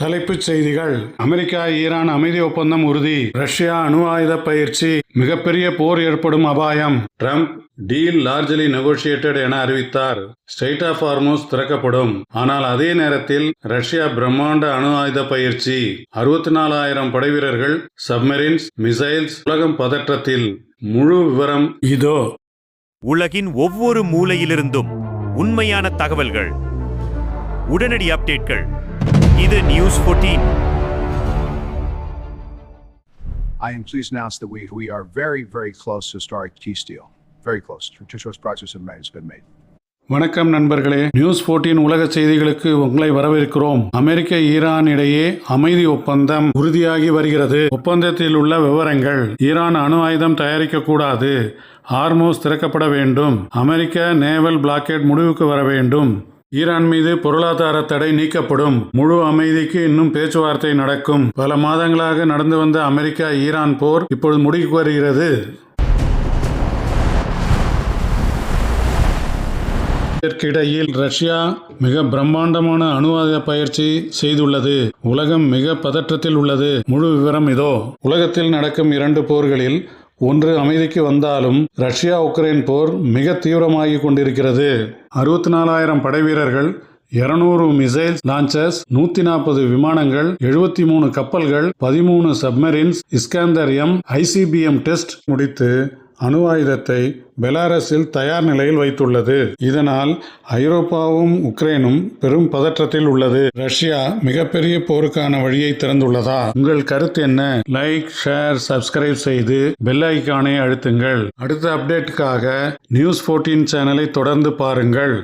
தலைப்புச் செய்திகள். America Iran அமைதி ஒப்பந்தம் உறுதி. ரஷ்யா அணு ஆயுத பயிற்சி. மிகப்பெரிய போர் ஏற்படும் அபாயம். ட்ரம்ப் டீல் லார்ஜ்லி நெகோஷியேட்டட் என அறிவித்தார். ஸ்ட்ரெய்ட் ஆஃப் ஹார்முஸ் திறக்கப்படும். ஆனால் அதே நேரத்தில் ரஷ்யா பிரம்மாண்ட அணு ஆயுத பயிற்சி. 64,000 படைவீரர்கள், சப்மரீன்ஸ், மிசைல்ஸ். உலகம் பதற்றத்தில். முழு விவரம் இதோ. உலகின் ஒவ்வொரு மூலையிலிருந்தும் உண்மையான தகவல்கள், உடனடி அப்டேட்கள். இது news 14. I am pleased to announce that we are very, very close to starting peace deal. Very close. Tremendous progress has been made. வணக்கம் நண்பர்களே, நியூஸ் 14 உலக செய்திகளுக்கு உங்களை வரவேற்கிறோம். அமெரிக்க ஈரான் இடையே அமைதி ஒப்பந்தம் உறுதியாகி வருகிறது. ஒப்பந்தத்தில் உள்ள விவரங்கள்: ஈரான் அணு ஆயுதம் தயாரிக்க கூடாது, ஹார்முஸ் திறக்கப்பட வேண்டும், அமெரிக்க நேவல் பிளாக்கெட் முடிவுக்கு வர வேண்டும், ஈரான் மீது பொருளாதார தடை நீக்கப்படும், முழு அமைதிக்கு இன்னும் பேச்சுவார்த்தை நடக்கும். பல மாதங்களாக நடந்து வந்த அமெரிக்கா ஈரான் போர் இப்பொழுது முடிவுக்கு வருகிறது. இதற்கிடையில் ரஷ்யா மிக பிரம்மாண்டமான அணு ஆயுத பயிற்சி செய்துள்ளது. உலகம் மிக பதற்றத்தில் உள்ளது. முழு விவரம் இதோ. உலகத்தில் நடக்கும் 2 போர்களில் ஒன்று அமைதிக்கு வந்தாலும் ரஷ்யா உக்ரைன் போர் மிக தீவிரமாகிக் கொண்டிருக்கிறது. 64,000 படைவீரர்கள், 200 மிசைல்ஸ் லான்ச்சர்ஸ், 140 விமானங்கள், 73 கப்பல்கள், 13 சப்மரீன்ஸ், இஸ்காந்தர் M ICBM டெஸ்ட் முடித்து அணு ஆயுதத்தை பெலாரஸில் தயார் நிலையில் வைத்துள்ளது. இதனால் ஐரோப்பாவும் உக்ரைனும் பெரும் பதற்றத்தில் உள்ளது. ரஷ்யா மிகப்பெரிய போருக்கான வழியை திறந்துள்ளதா? உங்கள் கருத்து என்ன? லைக், ஷேர், சப்ஸ்கிரைப் செய்து பெல் ஐகானை அழுத்துங்கள். அடுத்த அப்டேட்டுக்காக நியூஸ் 14 சேனலை தொடர்ந்து பாருங்கள்.